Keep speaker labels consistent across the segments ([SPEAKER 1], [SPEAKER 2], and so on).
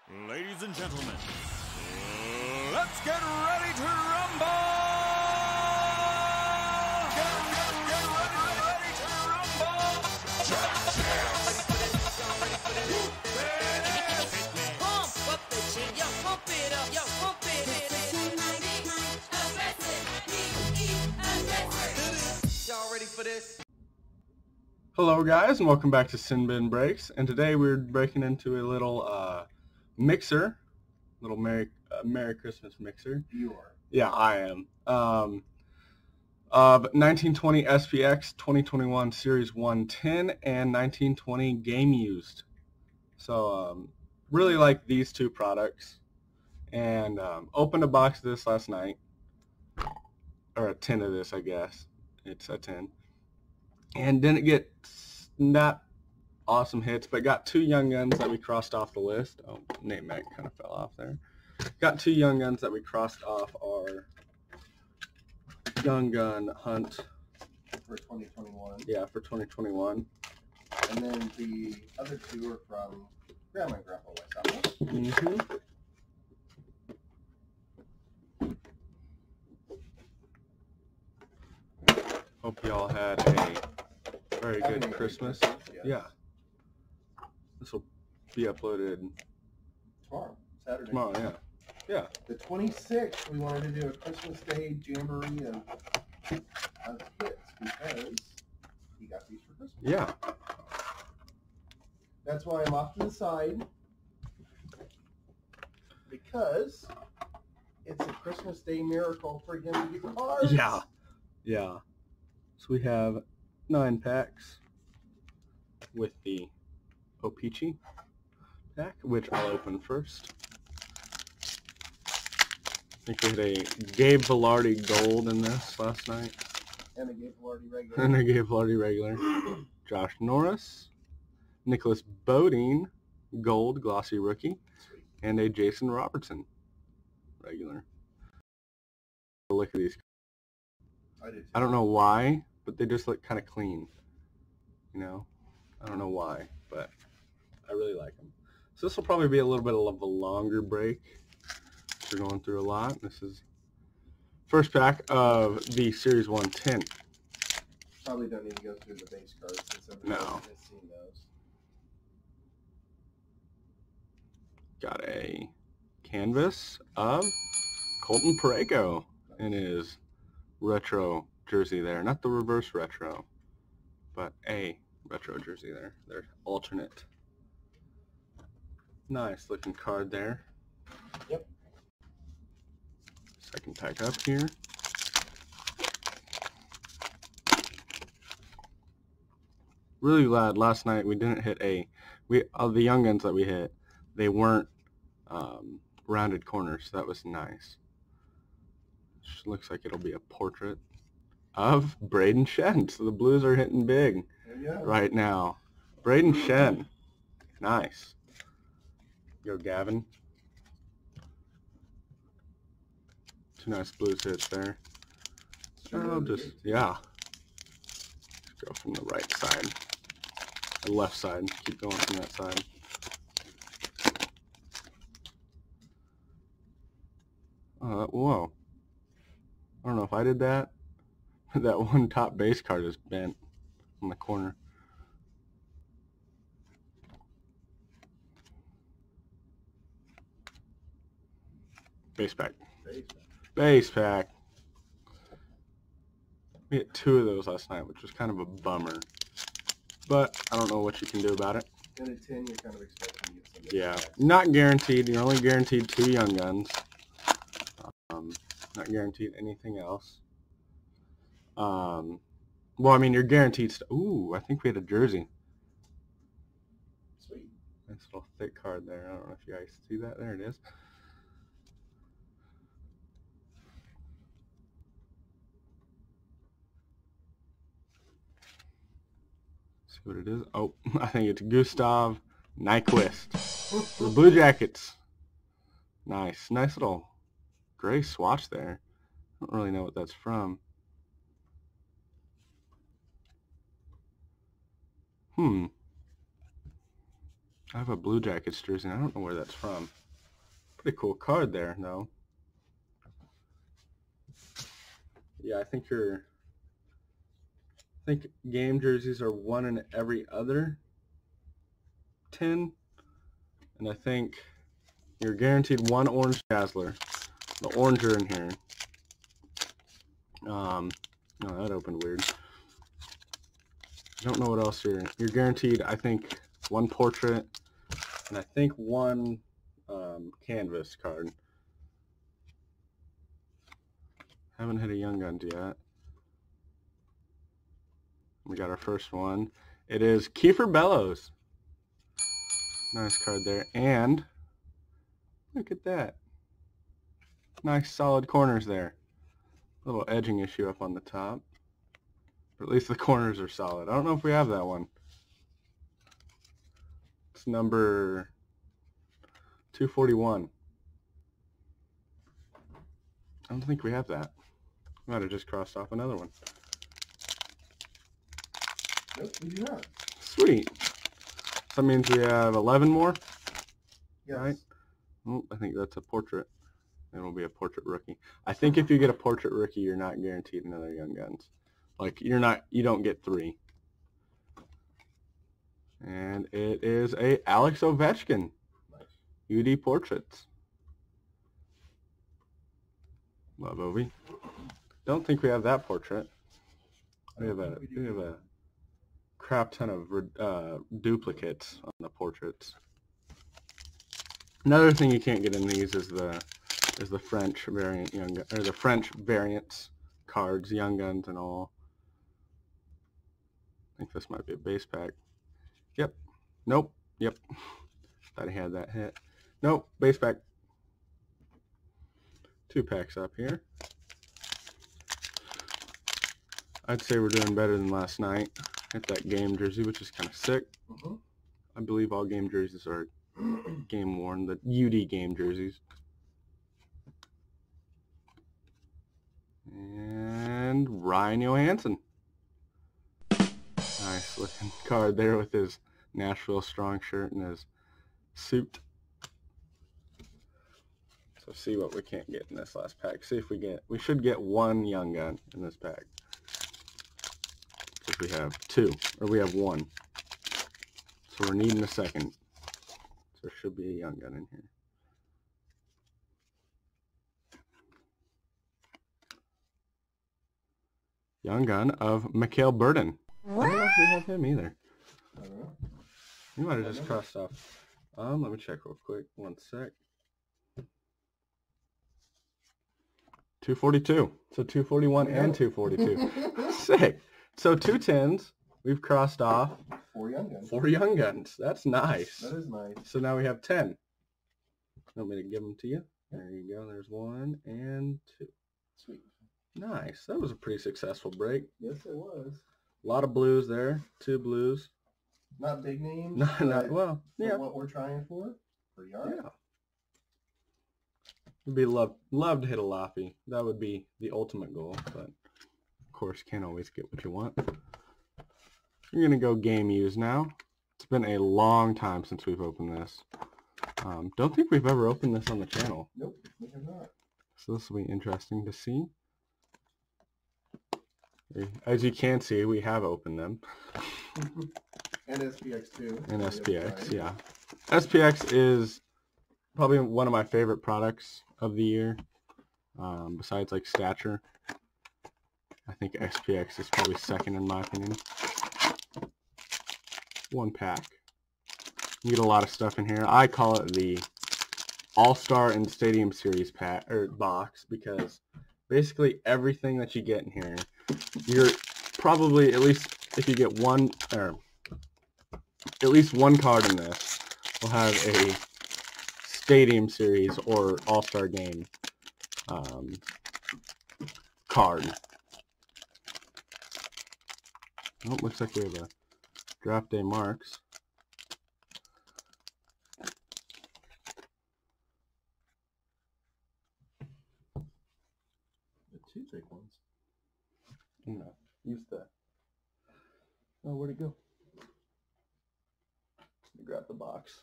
[SPEAKER 1] Ladies and gentlemen, let's get ready to rumble! Get ready to rumble!
[SPEAKER 2] Pump up the chin, yo, pump it up, yo, pump it. Y'all ready for this?
[SPEAKER 3] Hello guys, and welcome back to Sin Bin Breaks, and today we're breaking into a little mixer, little Merry Christmas mixer.
[SPEAKER 4] You are.
[SPEAKER 3] Yeah, I am. 1920 SPX 2021 Series 110 and 1920 Game Used. So really like these two products, and opened a box of this last night, or a tin of this, I guess. It's a tin. And didn't get that awesome hits, but got two young guns that we crossed off the list. Oh, name mag kind of fell off there. Got two young guns that we crossed off our young gun hunt.
[SPEAKER 4] For 2021.
[SPEAKER 3] Yeah, for 2021.
[SPEAKER 4] And then the other two are from Grandma and Grandpa West Alabama.
[SPEAKER 3] Mm-hmm. Hope y'all had a very
[SPEAKER 4] Having a
[SPEAKER 3] good
[SPEAKER 4] great
[SPEAKER 3] Christmas.
[SPEAKER 4] Yes.
[SPEAKER 3] Yeah. This will be uploaded
[SPEAKER 4] Tomorrow, Saturday.
[SPEAKER 3] tomorrow, yeah. Yeah.
[SPEAKER 4] The 26th, we wanted to do a Christmas Day jamboree of hits because he got these for Christmas.
[SPEAKER 3] Yeah.
[SPEAKER 4] That's why I'm off to the side, because it's a Christmas Day miracle for him to get cards.
[SPEAKER 3] Yeah. Yeah. So we have 9 packs with the O-Pee-Chee pack, which I'll open first. I think we had a Gabe Velarde Gold in this last night.
[SPEAKER 4] And a Gabe Velarde regular.
[SPEAKER 3] And a Gabe Velarde regular. Josh Norris. Nicholas Bodine Gold Glossy Rookie.
[SPEAKER 4] Sweet.
[SPEAKER 3] And a Jason Robertson regular. Look at these.
[SPEAKER 4] I did too.
[SPEAKER 3] I don't know why, but they just look kind of clean. You know? I don't know why, but I really like them. So this will probably be a little bit of a longer break. We're going through a lot. This is first pack of the Series 110.
[SPEAKER 4] Probably don't need to go through the base cards since everybody
[SPEAKER 3] No.
[SPEAKER 4] has seen those.
[SPEAKER 3] Got a canvas of Colton Pareko in his retro jersey there. Not the reverse retro, but a retro jersey there. Their alternate. Nice looking card there.
[SPEAKER 4] Yep.
[SPEAKER 3] Second pack up here. Really glad last night we didn't hit of the young guns that we hit, they weren't rounded corners, so that was nice. Just looks like it'll be a portrait of Braden Shen. So the Blues are hitting big right now. Braden Shen. Nice. Go Gavin. Two nice Blues hits there. I'll just, yeah. Just go from the right side. The left side. Keep going from that side. Whoa. I don't know if I did that. That one top base card is bent on the corner. Base pack. Base pack. We hit 2 of those last night, which was kind of a bummer. But I don't know what you can do about it.
[SPEAKER 4] In a 10, you're kind of expecting to get some.
[SPEAKER 3] Yeah, not guaranteed. You're only guaranteed 2 young guns. Not guaranteed anything else. Well, I mean, you're guaranteed. Ooh, I think we had a jersey.
[SPEAKER 4] Sweet.
[SPEAKER 3] Nice little thick card there. I don't know if you guys see that. There it is. See what it is. Oh, I think it's Gustav Nyquist. The Blue Jackets. Nice. Nice little gray swatch there. I don't really know what that's from. I have a Blue Jackets jersey, and I don't know where that's from. Pretty cool card there, though. Yeah, I think game jerseys are 1 in every other 10, and I think you're guaranteed 1 orange Dazzler. The orange are in here. No, that opened weird. I don't know what else you're guaranteed. I think 1 portrait, and I think 1 canvas card. Haven't hit a Young Guns yet. We got our first one. It is Kiefer Bellows. Nice card there. And look at that. Nice solid corners there. Little edging issue up on the top. But at least the corners are solid. I don't know if we have that one. It's number 241. I don't think we have that. Might have just crossed off another one.
[SPEAKER 4] Nope, we do not.
[SPEAKER 3] Sweet. So that means we have 11 more?
[SPEAKER 4] Yes.
[SPEAKER 3] Right? Oh, I think that's a portrait. It will be a portrait rookie. I think if you get a portrait rookie, you're not guaranteed another Young Guns. Like, you don't get 3. And it is a Alex Ovechkin.
[SPEAKER 4] Nice.
[SPEAKER 3] UD Portraits. Love Ovi. Don't think we have that portrait. We have a crap ton of duplicates on the portraits. Another thing you can't get in these is the French variant the French variants cards, Young Guns and all. I think this might be a base pack. Yep. Nope. Yep. Thought I had that hit. Nope. Base pack. 2 packs up here. I'd say we're doing better than last night. Hit that game jersey, which is kind of sick. I believe all game jerseys are game worn. The UD game jerseys. And Ryan Johansson. Nice looking card there with his Nashville Strong shirt and his suit. So see what we can't get in this last pack. See if we should get 1 Young Gun in this pack. Because we have 2, or we have 1. So we're needing a second. So there should be a Young Gun in here. Young Gun of Mikhail Burden. I don't know if we have him either.
[SPEAKER 4] I don't know.
[SPEAKER 3] You might have just crossed off. Let me check real quick. 1 sec. 242. So 241 and 242. Sick. So 2 10s. We've crossed off
[SPEAKER 4] 4 Young Guns.
[SPEAKER 3] 4 Young Guns. That's nice.
[SPEAKER 4] That is nice.
[SPEAKER 3] So now we have 10. Want me to give them to you? There you go. There's 1 and 2.
[SPEAKER 4] Sweet.
[SPEAKER 3] Nice. That was a pretty successful break.
[SPEAKER 4] Yes, it was.
[SPEAKER 3] A lot of blues there. 2 blues.
[SPEAKER 4] Not big names.
[SPEAKER 3] Not well.
[SPEAKER 4] For
[SPEAKER 3] Yeah.
[SPEAKER 4] what we're trying for. Pretty hard.
[SPEAKER 3] Yeah. Would be love to hit a Laffy. That would be the ultimate goal, but of course can't always get what you want. You're gonna go game use now. It's been a long time since we've opened this. Don't think we've ever opened this on the channel.
[SPEAKER 4] Nope, we have not.
[SPEAKER 3] So this will be interesting to see. As you can see, we have opened them.
[SPEAKER 4] And SPX too.
[SPEAKER 3] And SPX, yeah. SPX is probably one of my favorite products of the year. Besides like Stature. I think SPX is probably second in my opinion. 1 pack. You get a lot of stuff in here. I call it the All-Star and Stadium Series pack or box because basically everything that you get in here, you're probably, at least if you get one, or at least 1 card in this, will have a Stadium Series or All-Star Game card. Oh, looks like we have a Draft Day Marks.
[SPEAKER 4] The 2 thick ones.
[SPEAKER 3] No, use the. Oh, where'd it go? grab the box.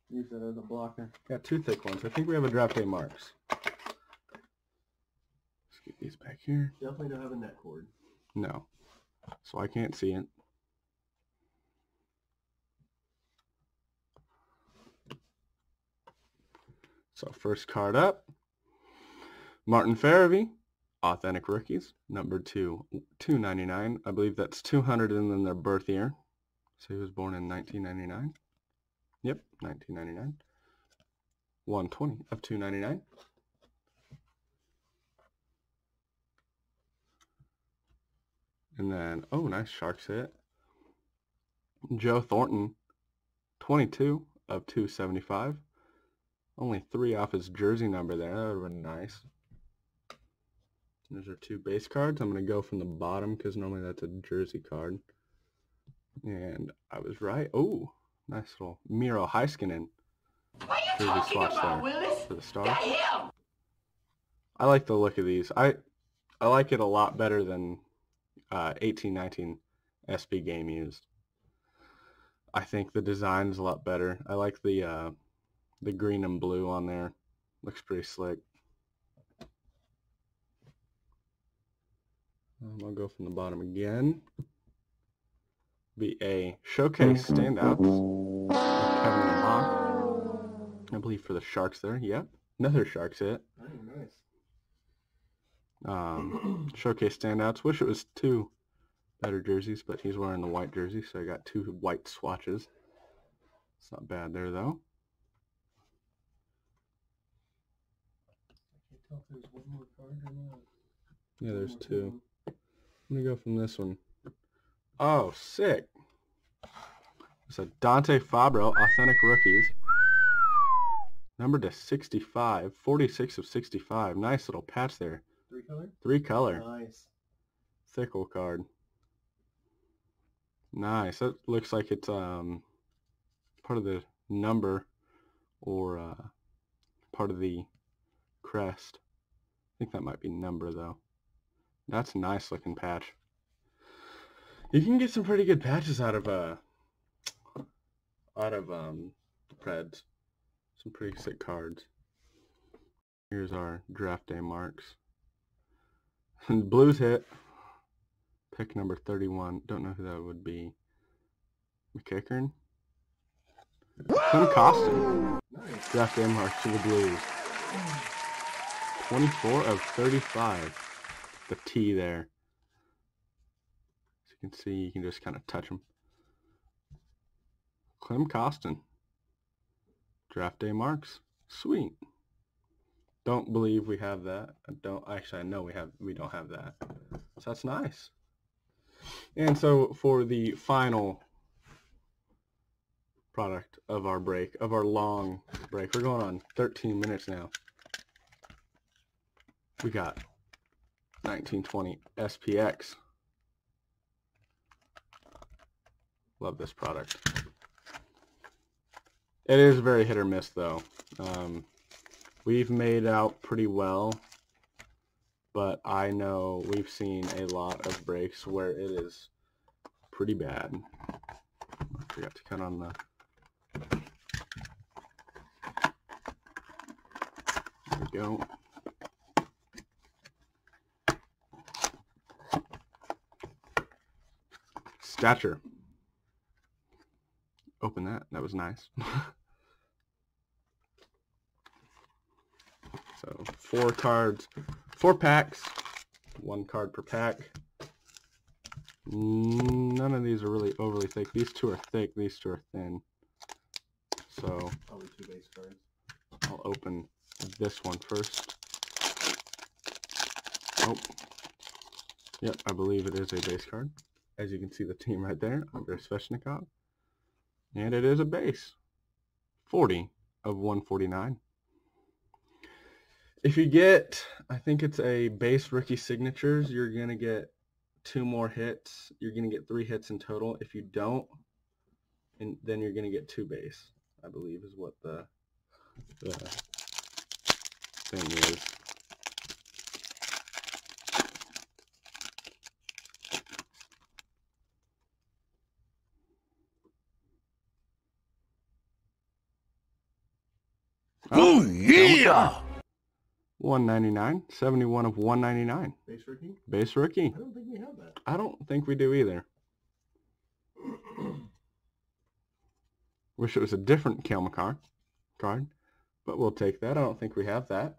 [SPEAKER 3] Use it as a blocker. Got 2 thick ones. I think we have a draft day marks. Let's get these back here.
[SPEAKER 4] Definitely don't have a net cord.
[SPEAKER 3] No. So I can't see it. So first card up. Martin Farabee, Authentic Rookies, number 2, $2.99. I believe that's 200 and then their birth year. So he was born in 1999. Yep, 1999. 120 of 299. And then, oh, nice Sharks hit. Joe Thornton, 22 of 275. Only 3 off his jersey number there. That would have been nice. Those are 2 base cards. I'm going to go from the bottom because normally that's a jersey card. And I was right. Oh, nice little Miro Heiskanen jersey swatch there for the Stars. I like the look of these. I like it a lot better than 18-19 SB game used. I think the design is a lot better. I like the green and blue on there. Looks pretty slick. I'll go from the bottom again. Be a showcase standouts. Kevin Bach. I believe for the Sharks there. Yep. Another Sharks hit.
[SPEAKER 4] Oh, nice.
[SPEAKER 3] Showcase standouts. Wish it was 2 better jerseys, but he's wearing the white jersey, so I got 2 white swatches. It's not bad there, though.
[SPEAKER 4] I can't tell if there's one more card or not.
[SPEAKER 3] Yeah, there's 2. Let me go from this one. Oh, sick. It's a Dante Fabro, Authentic Rookies. Numbered to 65. 46 of 65. Nice little patch there.
[SPEAKER 4] 3 color?
[SPEAKER 3] 3 color.
[SPEAKER 4] Nice.
[SPEAKER 3] Thick old card. Nice. That looks like it's part of the number or part of the crest. I think that might be number though. That's a nice looking patch. You can get some pretty good patches out of Preds. Some pretty sick cards. Here's our draft day marks. And Blues hit. Pick number 31. Don't know who that would be. McEachern. Tim Costin.
[SPEAKER 4] Nice.
[SPEAKER 3] Draft day marks to the Blues. 24 of 35. The T there. As you can see, you can just kind of touch them. Clem Costin. Draft day marks. Sweet. Don't believe we have that. I know we don't have that. So that's nice. And so for the final product of our break, of our long break, we're going on 13 minutes now. We got 1920 SPX. Love this product. It is very hit or miss though. We've made out pretty well, but I know we've seen a lot of breaks where it is pretty bad. I forgot to cut on the... There we go. Stature. Open that. That was nice. So 4 cards, 4 packs, 1 card per pack. None of these are really overly thick. These 2 are thick. These 2 are thin. So
[SPEAKER 4] Probably 2 base cards.
[SPEAKER 3] I'll open this one first. Oh. Yep, I believe it is a base card. As you can see the team right there, Andrei Svechnikov. And it is a base. 40 of 149. If you get, I think it's a base rookie signatures, you're going to get 2 more hits. You're going to get 3 hits in total. If you don't, and then you're going to get 2 base, I believe is what the thing is.
[SPEAKER 1] Oh, yeah!
[SPEAKER 3] 199, 71 of 199.
[SPEAKER 4] Base rookie?
[SPEAKER 3] Base rookie.
[SPEAKER 4] I don't think we have that.
[SPEAKER 3] I don't think we do either. Wish it was a different Kelmakar card, but we'll take that. I don't think we have that.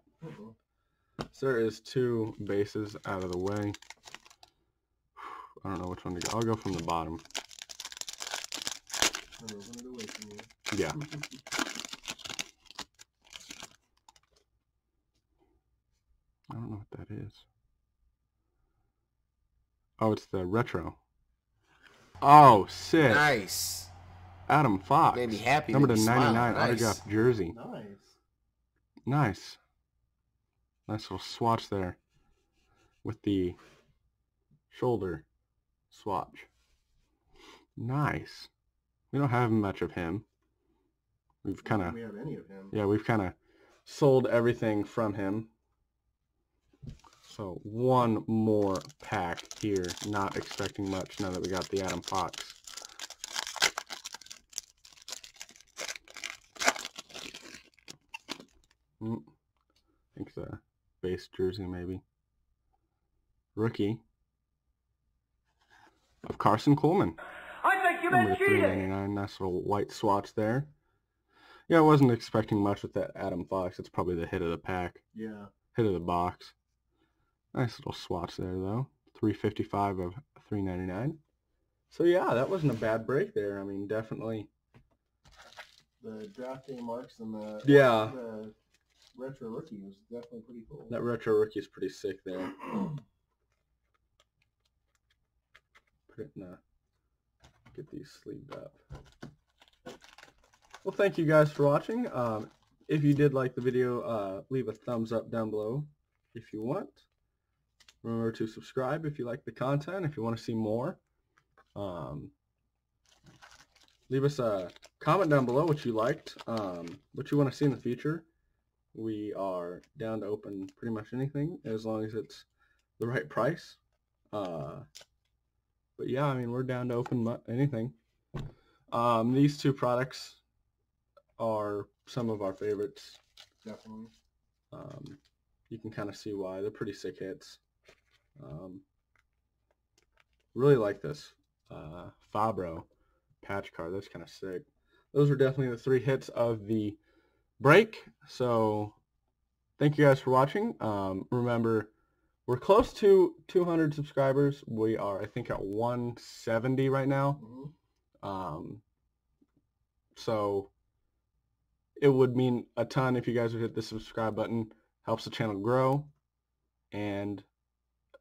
[SPEAKER 3] So there is 2 bases out of the way. I don't know which one to go. I'll go from the bottom.
[SPEAKER 4] I'm moving it away from you.
[SPEAKER 3] Yeah. I don't know what that is. Oh, it's the retro. Oh, sick.
[SPEAKER 5] Nice.
[SPEAKER 3] Adam Fox.
[SPEAKER 5] Made me happy.
[SPEAKER 3] Number
[SPEAKER 5] Made
[SPEAKER 3] to
[SPEAKER 5] me
[SPEAKER 3] 99
[SPEAKER 5] smile. Nice.
[SPEAKER 3] autographed jersey.
[SPEAKER 4] Nice.
[SPEAKER 3] Nice. Nice little swatch there with the shoulder swatch. Nice. We don't have much of him. We've kind of,
[SPEAKER 4] we have any of him.
[SPEAKER 3] yeah, we've kind of sold everything from him. So one more pack here. Not expecting much now that we got the Adam Fox. I think it's a base jersey maybe. Rookie of Carson Coleman.
[SPEAKER 2] I think you
[SPEAKER 3] Number
[SPEAKER 2] meant
[SPEAKER 3] to
[SPEAKER 2] cheating.
[SPEAKER 3] 399. Nice little white swatch there. Yeah, I wasn't expecting much with that Adam Fox. It's probably the hit of the pack.
[SPEAKER 4] Yeah.
[SPEAKER 3] Hit of the box. Nice little swatch there though. 355 of 399. So yeah, that wasn't a bad break there. I mean, definitely.
[SPEAKER 4] The draft day marks and the retro rookie was definitely pretty cool.
[SPEAKER 3] That retro rookie is pretty sick there. Put it in a, get these sleeved up. Well, thank you guys for watching. If you did like the video, leave a thumbs up down below if you want. Remember to subscribe if you like the content, if you want to see more. Leave us a comment down below what you liked, what you want to see in the future. We are down to open pretty much anything as long as it's the right price. But yeah, I mean, we're down to open anything. These 2 products are some of our favorites.
[SPEAKER 4] Definitely.
[SPEAKER 3] You can kind of see why. They're pretty sick hits. Really like this Fabro patch card. That's kind of sick. Those were definitely the 3 hits of the break. So thank you guys for watching. Remember, we're close to 200 subscribers. We are, I think, at 170 right now. So it would mean a ton if you guys would hit the subscribe button. Helps the channel grow. And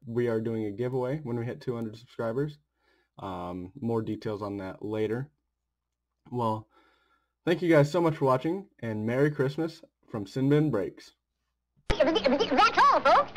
[SPEAKER 3] we are doing a giveaway when we hit 200 subscribers. More details on that later. Well, thank you guys so much for watching, and Merry Christmas from Sinbin Breaks.
[SPEAKER 6] That's all, folks.